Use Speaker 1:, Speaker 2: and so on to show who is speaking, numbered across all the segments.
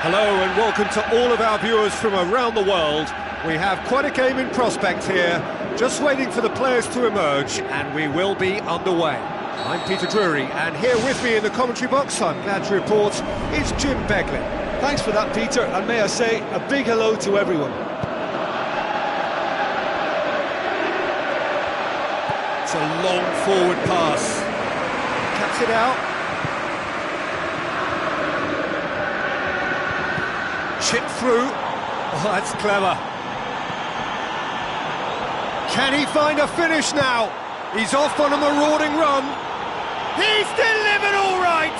Speaker 1: Hello and welcome to all of our viewers from around the world. We have quite a game in prospect here, just waiting for the players to emerge, and we will be underway. I'm Peter Drury, and here with me in the commentary box, I'm glad to report, is Jim Beglin.
Speaker 2: Thanks for that, Peter, and may I say a big hello to everyone.
Speaker 1: It's a long forward pass. Cuts it out. Chip through. Oh, that's clever. Can he find a finish now? He's off on a marauding run. He's delivered all right.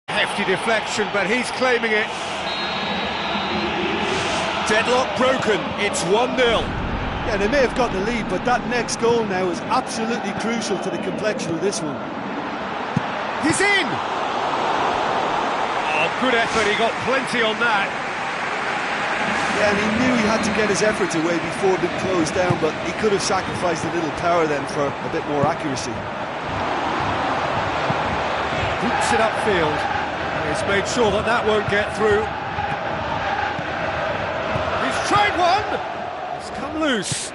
Speaker 1: Hefty deflection, but he's claiming it. Deadlock broken. It's 1-0.
Speaker 2: Yeah, they may have got the lead, but that next goal now is absolutely crucial to the complexion of this one.
Speaker 1: He's in! Good effort, he got plenty on that.
Speaker 2: Yeah, and he knew he had to get his efforts away before being closed down, but he could have sacrificed a little power then for a bit more accuracy.
Speaker 1: Hoops it upfield. He's made sure that that won't get through. He's tried one! It's come loose.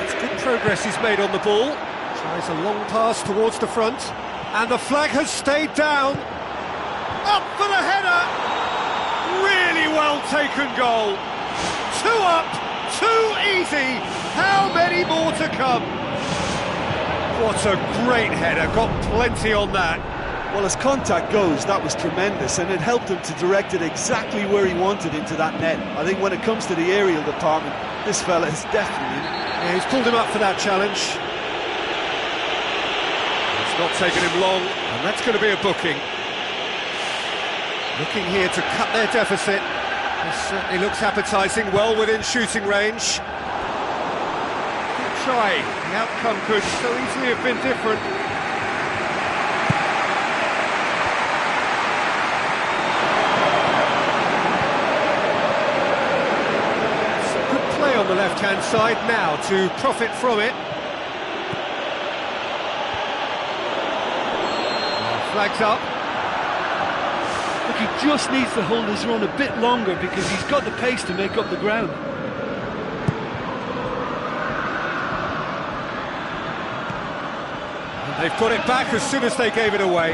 Speaker 1: It's good progress he's made on the ball. Tries a long pass towards the front. And the flag has stayed down. Up for the header. Really well taken goal. 2 up, 2 easy. How many more to come? What a great header. Got plenty on that.
Speaker 2: Well, as contact goes, that was tremendous, and it helped him to direct it exactly where he wanted into that net. I think when it comes to the aerial department, this fella is definitely...
Speaker 1: Yeah, he's pulled him up for that challenge. Not taking him long, and that's going to be a booking. Looking here to cut their deficit. This certainly looks appetising, well within shooting range. Good try. The outcome could so easily have been different. Some good play on the left-hand side now to profit from it. Flags up.
Speaker 2: Look, he just needs to hold his run a bit longer because he's got the pace to make up the ground.
Speaker 1: And they've got it back as soon as they gave it away.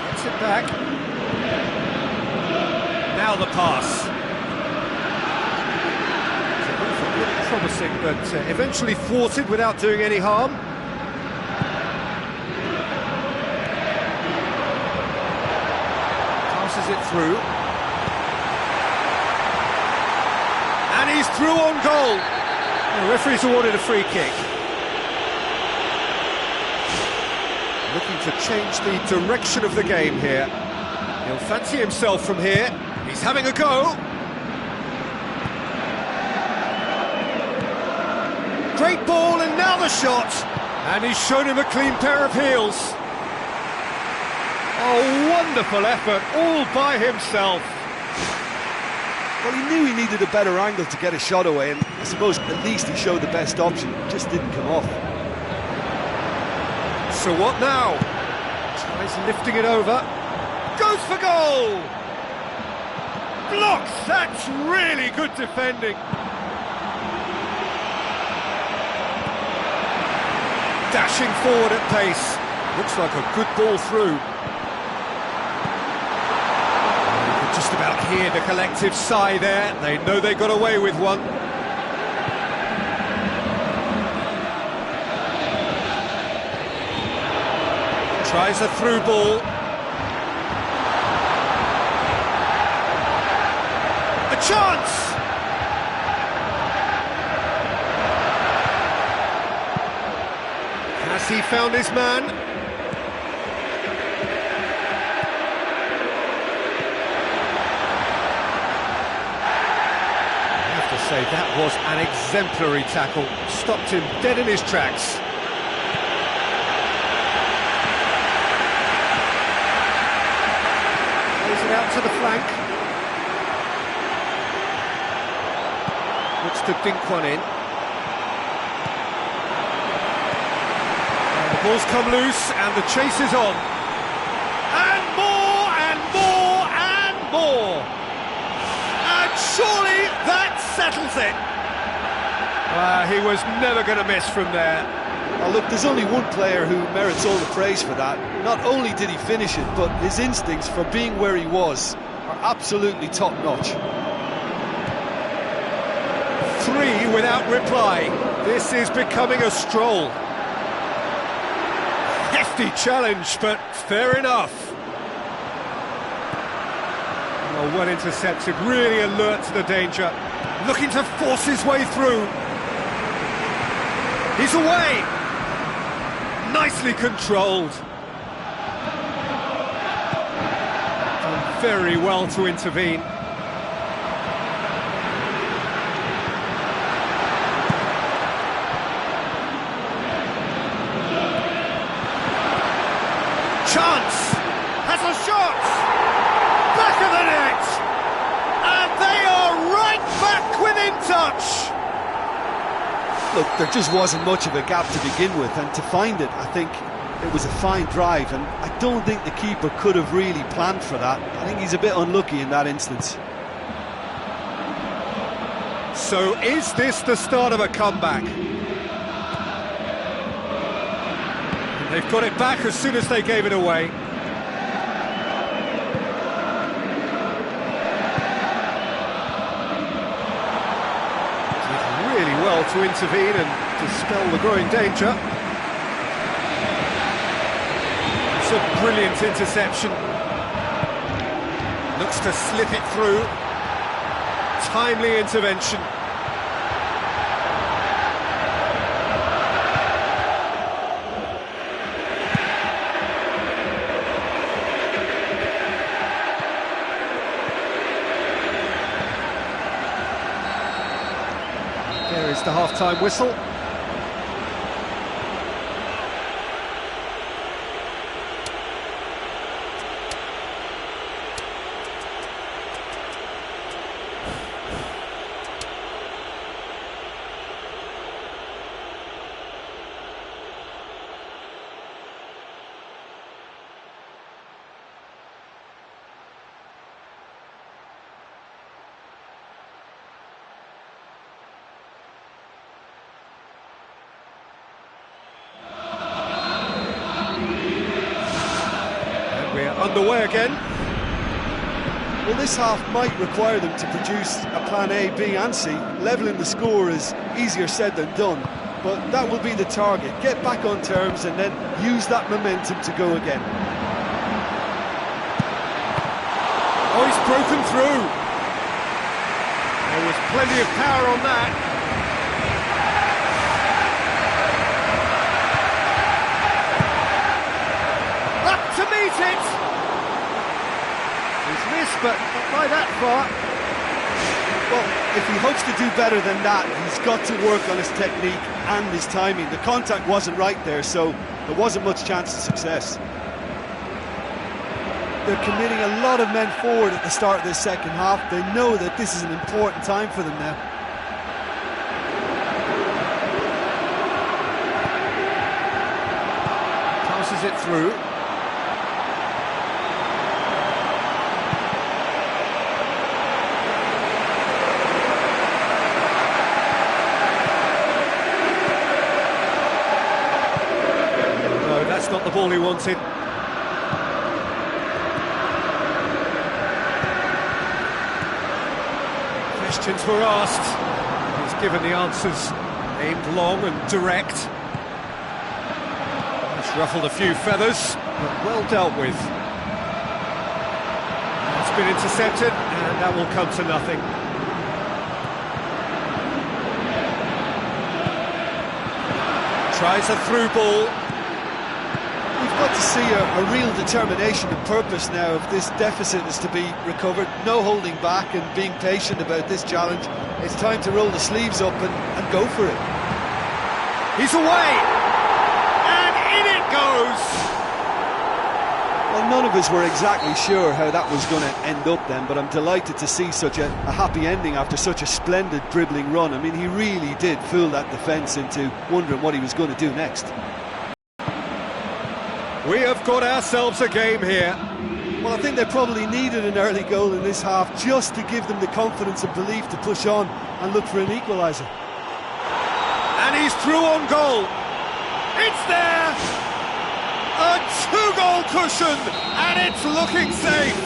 Speaker 1: Gets it back. Now the pass. Promising, but eventually thwarted without doing any harm. Passes it through. And he's through on goal. The referee's awarded a free kick. Looking to change the direction of the game here. He'll fancy himself from here. He's having a go. Great ball, and now the shot. And he's shown him a clean pair of heels. Oh, wonderful effort, all by himself.
Speaker 2: Well, he knew he needed a better angle to get a shot away, and I suppose at least he showed the best option. It just didn't come off.
Speaker 1: So what now? Tries lifting it over. Goes for goal! Blocks! That's really good defending. Dashing forward at pace. Looks like a good ball through. You could just about hear the collective sigh there. They know they got away with one. Tries a through ball. A chance! Has he found his man? I have to say, that was an exemplary tackle. Stopped him dead in his tracks. Plays it out to the flank. Looks to dink one in. Ball's come loose and the chase is on. And more and more and more. And surely that settles it. He was never going to miss from there.
Speaker 2: Oh, look, there's only one player who merits all the praise for that. Not only did he finish it, but his instincts for being where he was are absolutely top-notch.
Speaker 1: 3 without reply. This is becoming a stroll. Hefty challenge, but fair enough. Oh, well intercepted, really alert to the danger. Looking to force his way through. He's away. Nicely controlled. Done very well to intervene. Chance! Has a shot! Back of the net! And they are right back within touch!
Speaker 2: Look, there just wasn't much of a gap to begin with, and to find it, I think it was a fine drive, and I don't think the keeper could have really planned for that. I think he's a bit unlucky in that instance.
Speaker 1: So is this the start of a comeback? They've got it back as soon as they gave it away. Did really well to intervene and dispel the growing danger. It's a brilliant interception. Looks to slip it through. Timely intervention. There is the half-time whistle. Underway again.
Speaker 2: Well, this half might require them to produce a plan A, B and C. Levelling the score is easier said than done, but that will be the target. Get back on terms and then use that momentum to go again.
Speaker 1: Oh, he's broken through. There was plenty of power on that. Up to meet it. He's missed, but not by that far.
Speaker 2: Well, if he hopes to do better than that, he's got to work on his technique and his timing. The contact wasn't right there, so there wasn't much chance of success. They're committing a lot of men forward at the start of this second half. They know that this is an important time for them now.
Speaker 1: Passes it through. ball he wanted. Questions were asked. He's given the answers, aimed long and direct. He's ruffled a few feathers, but well dealt with. It's been intercepted, and that will come to nothing. Tries a through ball.
Speaker 2: We've got to see a real determination and purpose now if this deficit is to be recovered. No holding back and being patient about this challenge. It's time to roll the sleeves up and go for it.
Speaker 1: He's away! And in it goes!
Speaker 2: Well, none of us were exactly sure how that was going to end up then, but I'm delighted to see such a happy ending after such a splendid dribbling run. I mean, he really did fool that defence into wondering what he was going to do next.
Speaker 1: We have got ourselves a game here.
Speaker 2: Well, I think they probably needed an early goal in this half just to give them the confidence and belief to push on and look for an equaliser.
Speaker 1: And he's through on goal. It's there! A two-goal cushion, and it's looking safe.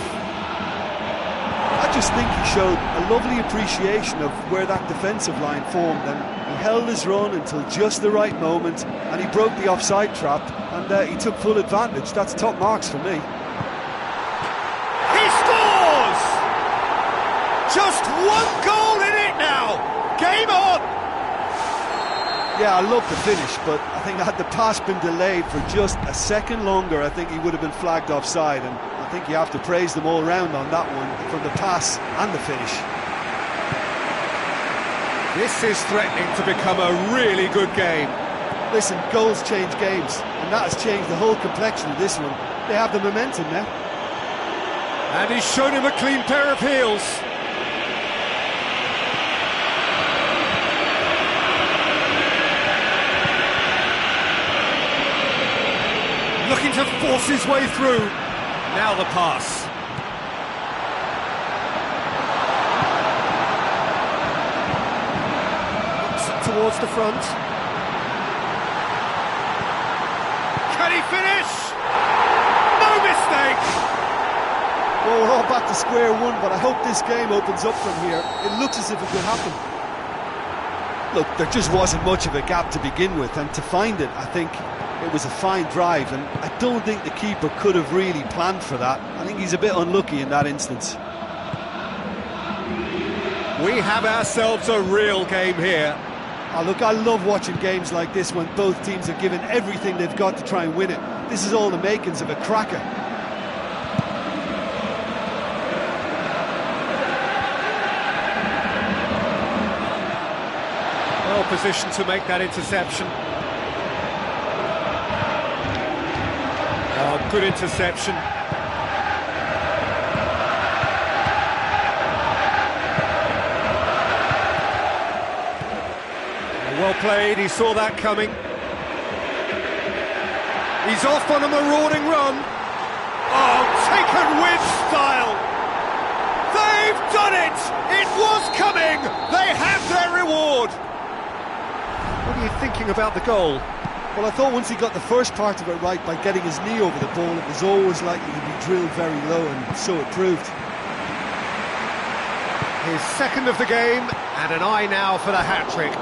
Speaker 2: I just think he showed a lovely appreciation of where that defensive line formed, and he held his run until just the right moment, and he broke the offside trap, and he took full advantage. That's top marks for me.
Speaker 1: He scores! Just one goal in it now. Game on.
Speaker 2: Yeah, I love the finish, but I think had the pass been delayed for just a second longer, I think he would have been flagged offside, and I think you have to praise them all round on that one, from the pass and the finish.
Speaker 1: This is threatening to become a really good game.
Speaker 2: Listen, goals change games, and that has changed the whole complexion of this one. They have the momentum now.
Speaker 1: And he's shown him a clean pair of heels. Looking to force his way through. Now the pass. Looks towards the front. Can he finish? No mistake!
Speaker 2: Well, we're all back to square one, but I hope this game opens up from here. It looks as if it could happen. Look, there just wasn't much of a gap to begin with, and to find it, I think it was a fine drive, and I don't think the keeper could have really planned for that. I think he's a bit unlucky in that instance.
Speaker 1: We have ourselves a real game here.
Speaker 2: Oh, look, I love watching games like this when both teams are given everything they've got to try and win it. This is all the makings of a cracker.
Speaker 1: Well positioned to make that interception. Oh, good interception. Well played, he saw that coming. He's off on a marauding run. Oh, taken with style. They've done it! It was coming! They have their reward! What are you thinking about the goal?
Speaker 2: Well, I thought once he got the first part of it right by getting his knee over the ball, it was always likely to be drilled very low, and so it proved.
Speaker 1: His second of the game, and an eye now for the hat-trick.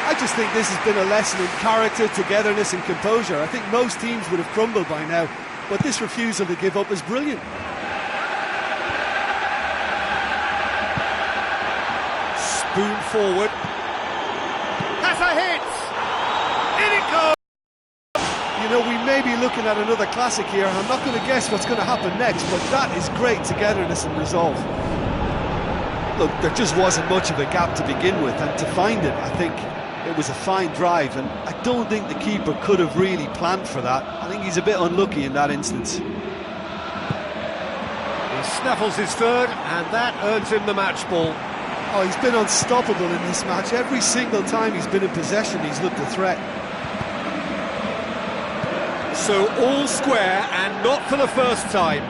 Speaker 2: I just think this has been a lesson in character, togetherness and composure. I think most teams would have crumbled by now, but this refusal to give up is brilliant.
Speaker 1: Spoon forward. Has a hit! In it goes!
Speaker 2: You know, we may be looking at another classic here, and I'm not going to guess what's going to happen next, but that is great togetherness and resolve. Look, there just wasn't much of a gap to begin with, and to find it, I think it was a fine drive, and I don't think the keeper could have really planned for that. I think he's a bit unlucky in that instance.
Speaker 1: He snaffles his third, and that earns him the match ball.
Speaker 2: Oh, he's been unstoppable in this match. Every single time he's been in possession, he's looked a threat.
Speaker 1: So all square, and not for the first time.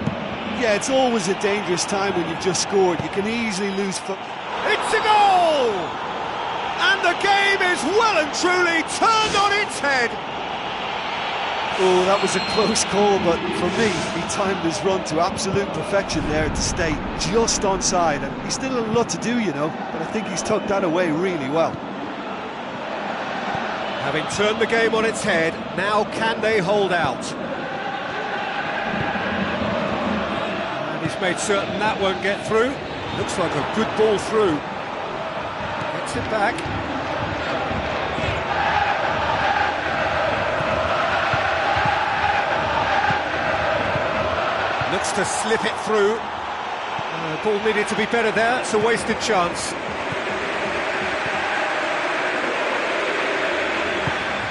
Speaker 2: Yeah, it's always a dangerous time when you've just scored. You can easily lose foot.
Speaker 1: It's a goal! And the game is well and truly turned on its head.
Speaker 2: Oh, that was a close call, but for me, he timed his run to absolute perfection there to stay just onside, and he's still a lot to do, you know, but I think he's tucked that away really well.
Speaker 1: Having turned the game on its head, now can they hold out? And he's made certain that won't get through. Looks like a good ball through. Gets it back. Looks to slip it through. Ball needed to be better there, it's a wasted chance.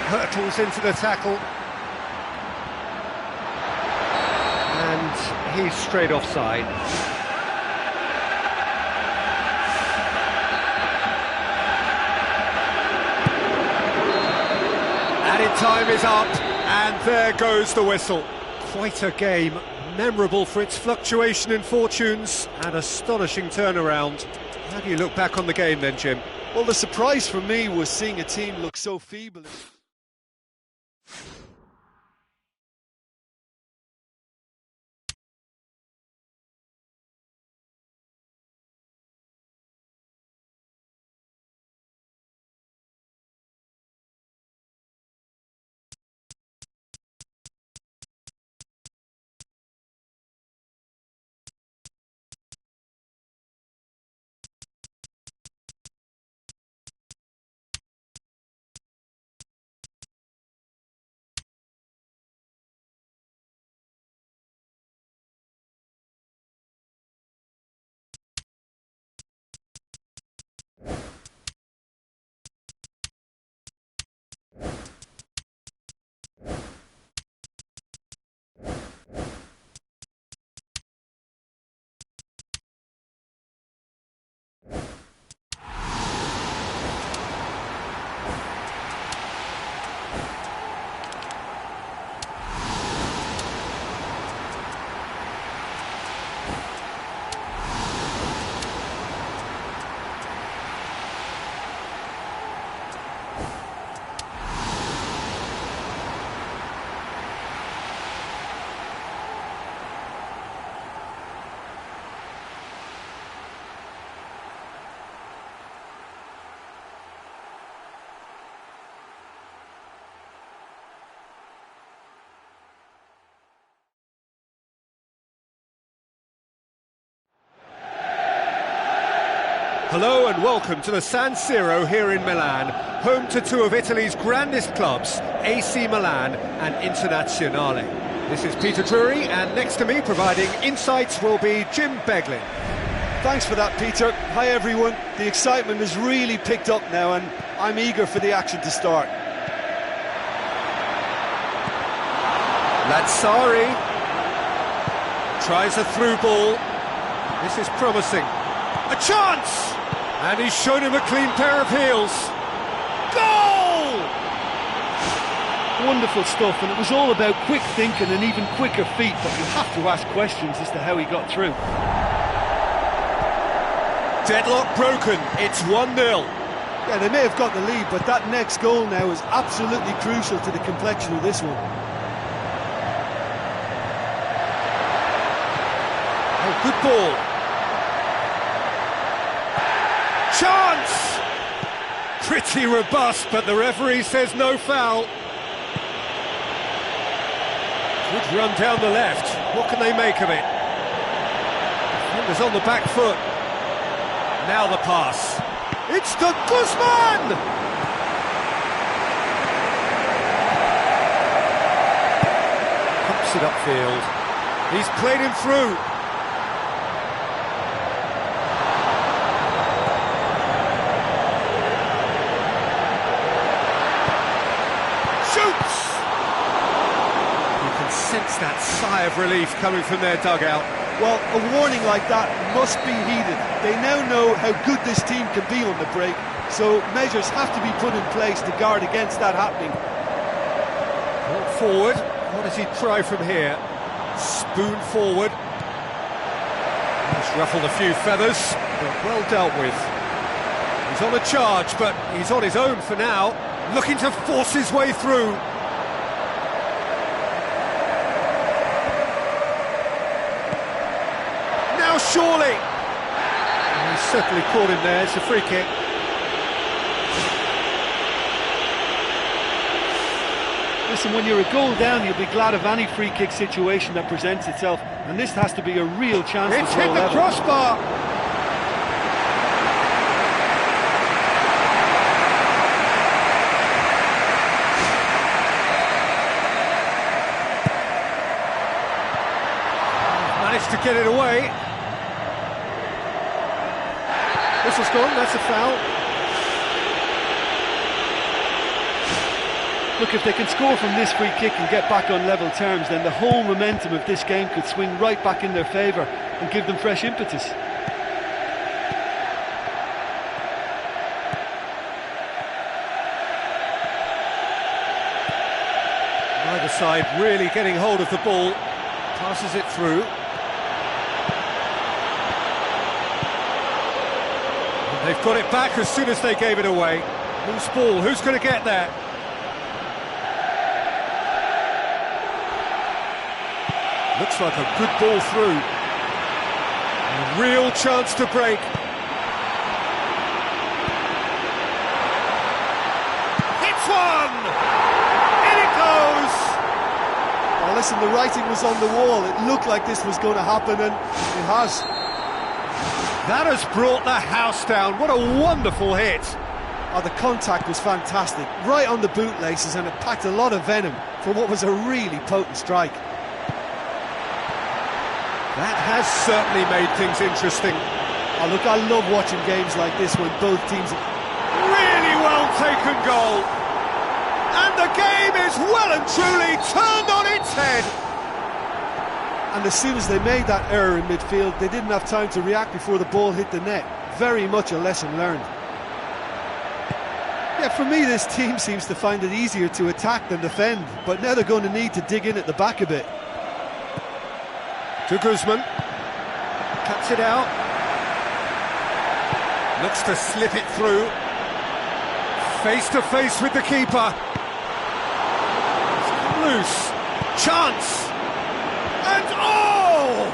Speaker 1: Hurtles into the tackle. And he's straight offside. Added time is up, and there goes the whistle. Quite a game. Memorable for its fluctuation in fortunes and astonishing turnaround. How do you look back on the game then, Jim?
Speaker 2: Well, the surprise for me was seeing a team look so feeble.
Speaker 1: Hello and welcome to the San Siro here in Milan, home to two of Italy's grandest clubs, AC Milan and Internazionale. This is Peter Drury, and next to me providing insights will be Jim Beglin.
Speaker 2: Thanks for that, Peter. Hi everyone. The excitement has really picked up now and I'm eager for the action to start.
Speaker 1: Lazzari tries a through ball. This is promising. A chance! And he's shown him a clean pair of heels. Goal!
Speaker 3: Wonderful stuff, and it was all about quick thinking and even quicker feet, but you have to ask questions as to how he got through.
Speaker 1: Deadlock broken, it's 1-0.
Speaker 2: Yeah, they may have got the lead, but that next goal now is absolutely crucial to the complexion of this one.
Speaker 1: Oh, good ball. Chance! Pretty robust, but the referee says no foul. Good run down the left. What can they make of it? Defenders on the back foot. Now the pass. It's to Guzman! Pumps it upfield. He's played him through. Sense that sigh of relief coming from their dugout.
Speaker 2: Well, a warning like that must be heeded. They now know how good this team can be on the break, so measures have to be put in place to guard against that happening.
Speaker 1: Ball forward, what does he try from here? Spoon forward. He's ruffled a few feathers, but well dealt with. He's on a charge, but he's on his own for now, looking to force his way through. surely! And he's certainly caught him there, it's a free kick.
Speaker 3: Listen, when you're a goal down, you'll be glad of any free kick situation that presents itself, and this has to be a real chance
Speaker 1: It's
Speaker 3: to draw
Speaker 1: hit the
Speaker 3: level.
Speaker 1: crossbar! Managed to get it away. Whistle's gone, that's a foul.
Speaker 3: Look, if they can score from this free kick and get back on level terms, then the whole momentum of this game could swing right back in their favour and give them fresh impetus.
Speaker 1: Neither side really getting hold of the ball. Passes it through. And they've got it back as soon as they gave it away. Whose ball? Who's going to get there? Looks like a good ball through. A real chance to break. Hits one! In it goes!
Speaker 2: Oh, listen, the writing was on the wall. It looked like this was going to happen, and it has.
Speaker 1: That has brought the house down. What a wonderful hit.
Speaker 2: Oh, the contact was fantastic. Right on the bootlaces, and it packed a lot of venom for what was a really potent strike.
Speaker 1: That has certainly made things interesting.
Speaker 2: Oh, look, I love watching games like this when both teams...
Speaker 1: Really well taken goal. And the game is well and truly turned on its head.
Speaker 2: And as soon as they made that error in midfield, they didn't have time to react before the ball hit the net. Very much a lesson learned. Yeah, for me, this team seems to find it easier to attack than defend, but now they're going to need to dig in at the back a bit.
Speaker 1: To Guzman, cuts it out, looks to slip it through, face to face with the keeper, it's come loose, chance, and oh!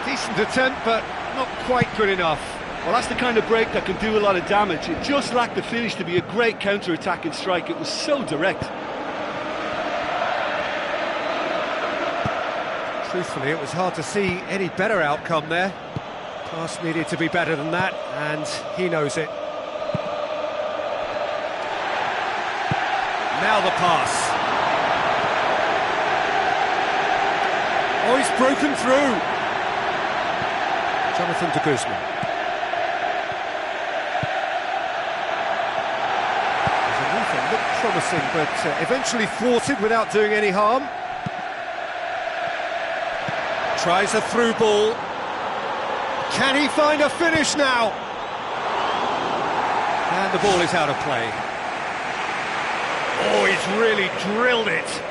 Speaker 1: Decent attempt, but not quite good enough.
Speaker 3: Well, that's the kind of break that can do a lot of damage. It just lacked the finish to be a great counter-attacking strike. It was so direct.
Speaker 1: Truthfully, it was hard to see any better outcome there. Pass needed to be better than that, and he knows it. Now the pass. Oh, he's broken through. Jonathan de Guzman. It looked promising, but eventually thwarted without doing any harm. Tries a through ball. Can he find a finish now? And the ball is out of play. Oh, he's really drilled it.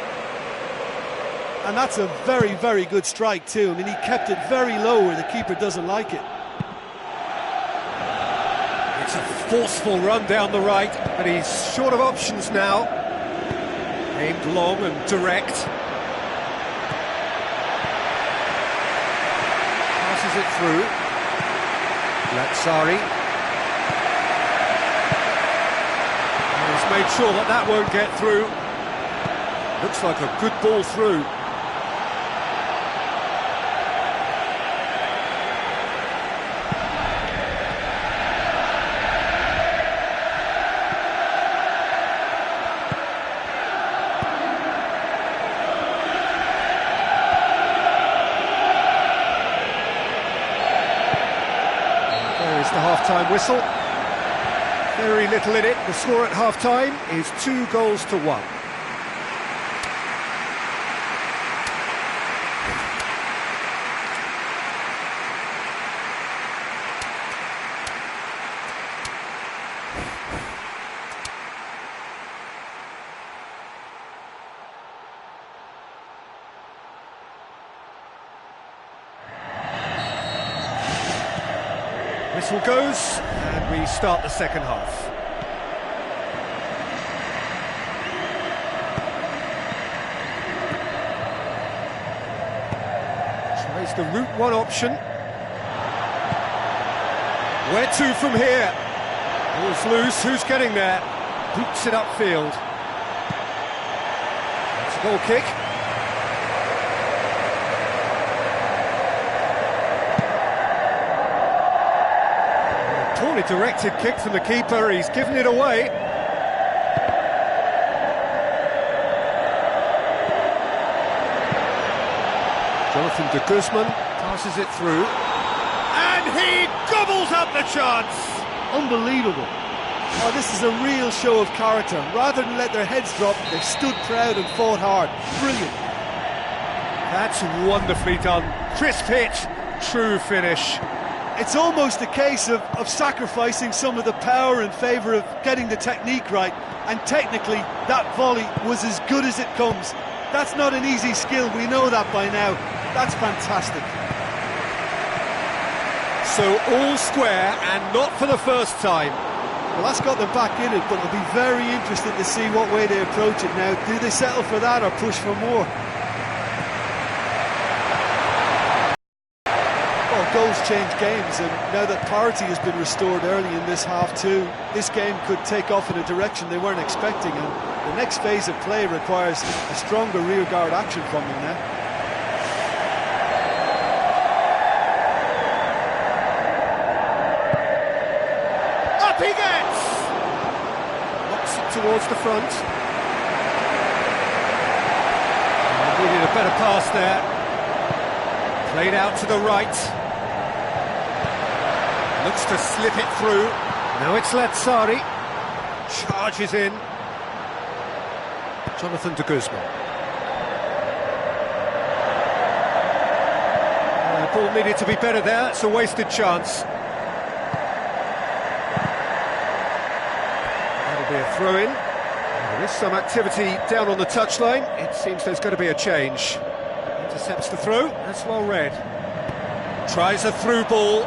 Speaker 2: And that's a very, very good strike too. I mean, he kept it very low where the keeper doesn't like it.
Speaker 1: It's a forceful run down the right, but he's short of options now. Aimed long and direct. Passes it through. Lazzari. And he's made sure that that won't get through. Looks like a good ball through. The half-time whistle. Very little in it. The score at half-time is 2-1. Whistle goes, and we start the second half. Tries the route one option. Where to from here? Ball's loose, who's getting there? Boots it upfield. That's a goal kick. Poorly directed kick from the keeper, he's given it away. Jonathan de Guzman passes it through. And he gobbles up the chance!
Speaker 3: Unbelievable.
Speaker 2: Oh, this is a real show of character. Rather than let their heads drop, they stood proud and fought hard. Brilliant.
Speaker 1: That's wonderfully done. Crisp hit, true finish.
Speaker 2: It's almost a case of sacrificing some of the power in favour of getting the technique right, and technically that volley was as good as it comes. That's not an easy skill, we know that by now. That's fantastic.
Speaker 1: So all square, and not for the first time.
Speaker 2: Well, that's got them back in it, but it'll be very interesting to see what way they approach it now. Do they settle for that or push for more? Goals change games, and now that parity has been restored early in this half too, this game could take off in a direction they weren't expecting, and the next phase of play requires a stronger rearguard action from them now.
Speaker 1: Up he gets! Knocks it towards the front. Needed a better pass there. Played out to the right. Looks to slip it through. Now it's Lazzari. Charges in. Jonathan de Guzman. The ball needed to be better there. It's a wasted chance. That'll be a throw-in. There is some activity down on the touchline. It seems there's going to be a change. Intercepts the throw. That's well read. Tries a through ball.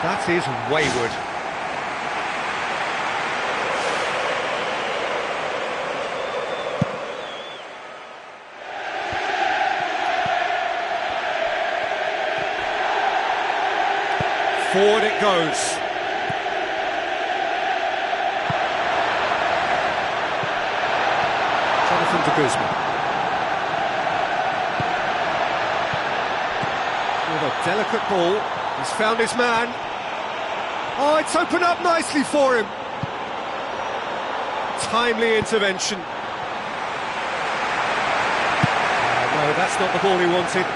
Speaker 1: That is wayward. Forward it goes. Jonathan de Guzman. With a delicate ball. He's found his man. Oh, it's opened up nicely for him. Timely intervention. No, that's not the ball he wanted.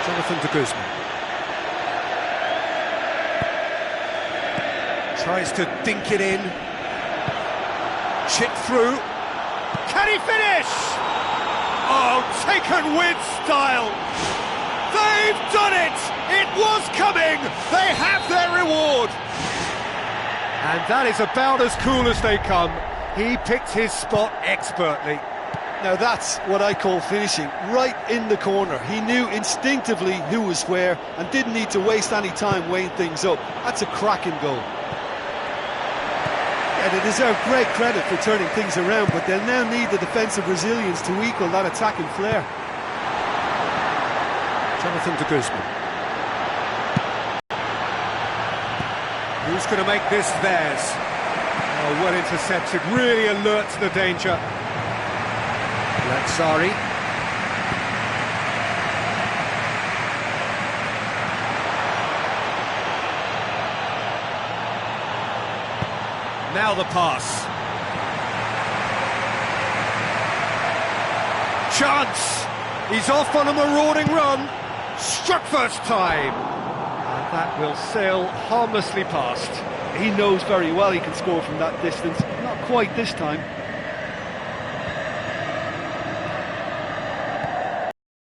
Speaker 1: Jonathan de Guzman. Tries to dink it in. Chip through. Can he finish? Oh, taken with style. They've done it! It was coming! They have their reward! And that is about as cool as they come. He picked his spot expertly.
Speaker 2: Now that's what I call finishing, right in the corner. He knew instinctively who was where and didn't need to waste any time weighing things up. That's a cracking goal. Yeah, they deserve great credit for turning things around, but they'll now need the defensive resilience to equal that attacking flair.
Speaker 1: Jonathan de Guzman. Who's going to make this theirs? Oh, well intercepted, really alert to the danger. Lazzari. Now the pass. Chance! He's off on a marauding run. Struck first time. And that will sail harmlessly past.
Speaker 3: He knows very well he can score from that distance. Not quite this time.